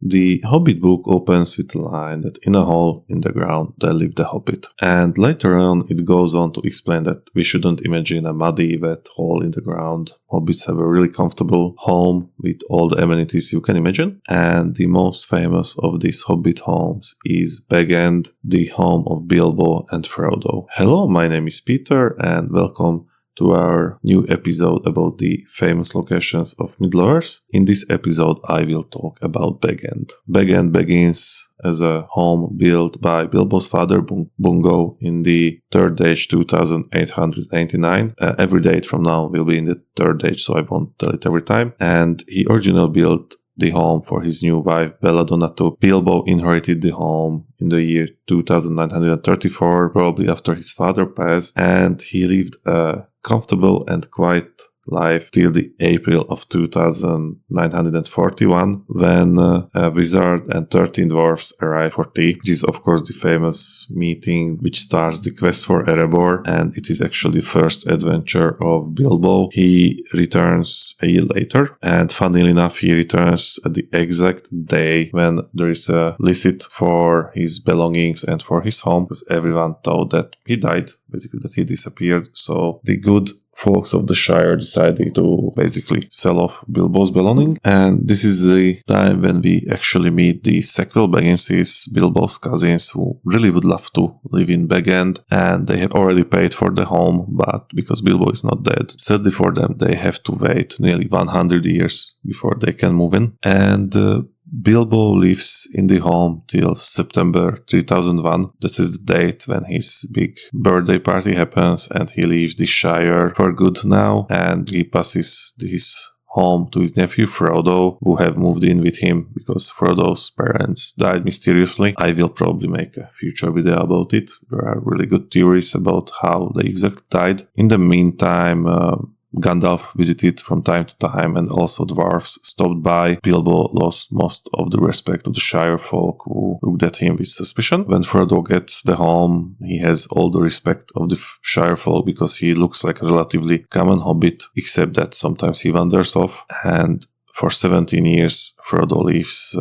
The Hobbit book opens with a line that in a hole in the ground there lived a hobbit. And later on it goes on to explain that we shouldn't imagine a muddy, wet hole in the ground. Hobbits have a really comfortable home with all the amenities you can imagine. And the most famous of these Hobbit homes is Bag End, the home of Bilbo and Frodo. Hello, my name is Peter and welcome to our new episode about the famous locations of Middle-earth. In this episode I will talk about Bag End. Bag End begins as a home built by Bilbo's father Bungo in the Third Age 2889. Every date from now will be in the Third Age, so I won't tell it every time. And he originally built the home for his new wife Belladonna too. Bilbo inherited the home in the year 2934, probably after his father passed, and he lived a comfortable and quiet life till the April of 2941, when a wizard and 13 dwarfs arrive for tea, which is of course the famous meeting which starts the quest for Erebor, and it is actually the first adventure of Bilbo. He returns a year later, and funnily enough he returns at the exact day when there is a visit for his belongings and for his home, because everyone thought that he died, basically that he disappeared. So the good folks of the Shire decided to basically sell off Bilbo's belonging, and this is the time when we actually meet the Sackville Bagginses, Bilbo's cousins, who really would love to live in Bag End, and they have already paid for the home, but because Bilbo is not dead, sadly for them they have to wait nearly 100 years before they can move in. And Bilbo lives in the home till September 3001. This is the date when his big birthday party happens, and he leaves the Shire for good now, and he passes his home to his nephew Frodo, who have moved in with him because Frodo's parents died mysteriously. I will probably make a future video about it. There are really good theories about how they exactly died. In the meantime, Gandalf visited from time to time, and also dwarves stopped by. Bilbo lost most of the respect of the Shire folk, who looked at him with suspicion. When Frodo gets the home, he has all the respect of the Shire folk because he looks like a relatively common hobbit, except that sometimes he wanders off. And for 17 years, Frodo lives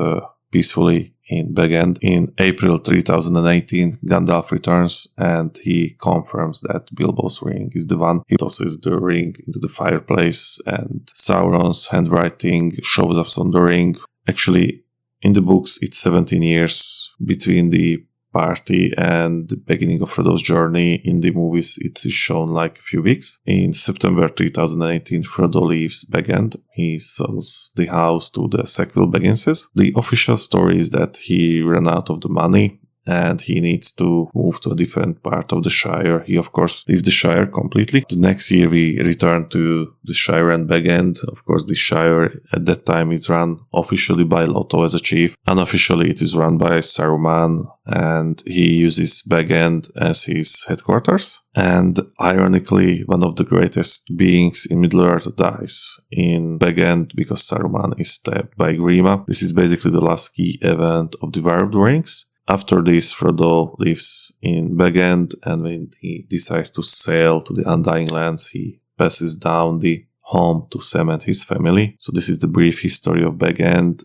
peacefully in Bag End. In April 3018, Gandalf returns and he confirms that Bilbo's ring is the one. He tosses the ring into the fireplace, and Sauron's handwriting shows up on the ring. Actually, in the books, it's 17 years between the party and the beginning of Frodo's journey. In the movies, it is shown like a few weeks. In September 2018, Frodo leaves Bag End. He sells the house to the Sackville Bagginses. The official story is that he ran out of the money and he needs to move to a different part of the Shire. He, of course, leaves the Shire completely. The next year, we return to the Shire and Bag End. Of course, the Shire at that time is run officially by Loto as a chief. Unofficially, it is run by Saruman, and he uses Bag End as his headquarters. And ironically, one of the greatest beings in Middle-earth dies in Bag End because Saruman is stabbed by Grima. This is basically the last key event of the War of the Rings. After this, Frodo lives in Bag End, and when he decides to sail to the Undying Lands, he passes down the home to Sam and his family. So this is the brief history of Bag End.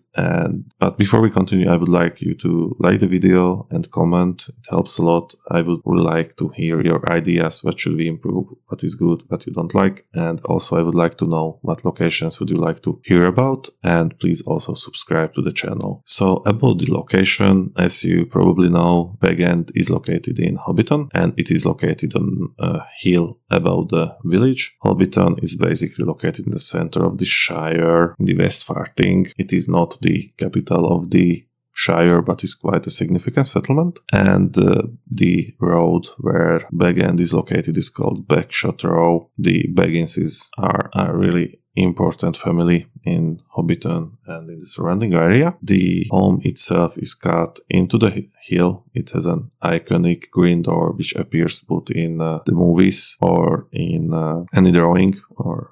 But before we continue, I would like you to like the video and comment. It helps a lot. I would really like to hear your ideas. What should we improve? What is good? What you don't like? And also I would like to know what locations would you like to hear about. And please also subscribe to the channel. So about the location, as you probably know, Bag End is located in Hobbiton, and it is located on a hill above the village. Hobbiton is basically located in the center of the Shire, in the West Farting. It is not the capital of the Shire, but is quite a significant settlement. And the road where Bag End is located is called Backshot Row. The Bagginses are a really important family in Hobbiton and in the surrounding area. The home itself is cut into the hill. It has an iconic green door which appears both in the movies or in any drawing or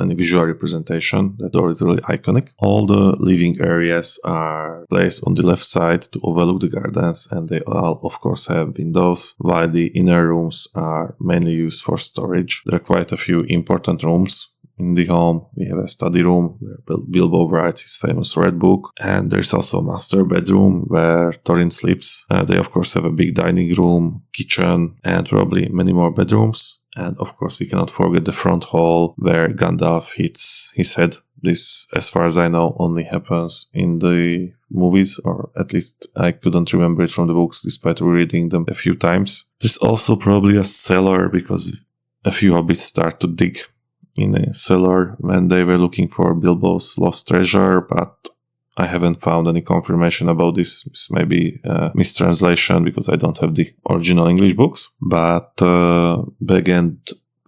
any visual representation. That door is really iconic. All the living areas are placed on the left side to overlook the gardens, and they all of course have windows, while the inner rooms are mainly used for storage. There are quite a few important rooms In the home, we have a study room where Bilbo writes his famous Red Book, and there's also a master bedroom where Thorin sleeps. They of course have a big dining room, kitchen, and probably many more bedrooms. And of course we cannot forget the front hall where Gandalf hits his head. This, as far as I know, only happens in the movies, or at least I couldn't remember it from the books despite reading them a few times. There's also probably a cellar because a few hobbits start to dig in a cellar when they were looking for Bilbo's lost treasure, but I haven't found any confirmation about this. This may be a mistranslation because I don't have the original English books, but Bag End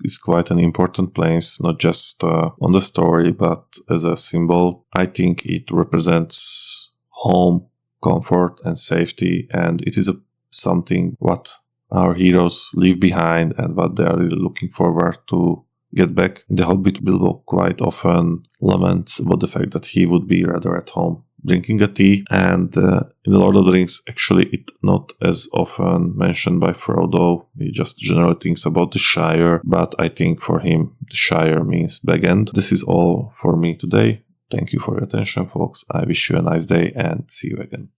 is quite an important place, not just on the story, but as a symbol. I think it represents home, comfort, and safety, and it is something what our heroes leave behind and what they are really looking forward to get back. In The Hobbit, Bilbo quite often laments about the fact that he would be rather at home drinking a tea, and in The Lord of the Rings, actually it's not as often mentioned by Frodo. He just generally thinks about the Shire, but I think for him the Shire means Bag End. This is all for me today. Thank you for your attention, folks. I wish you a nice day and see you again.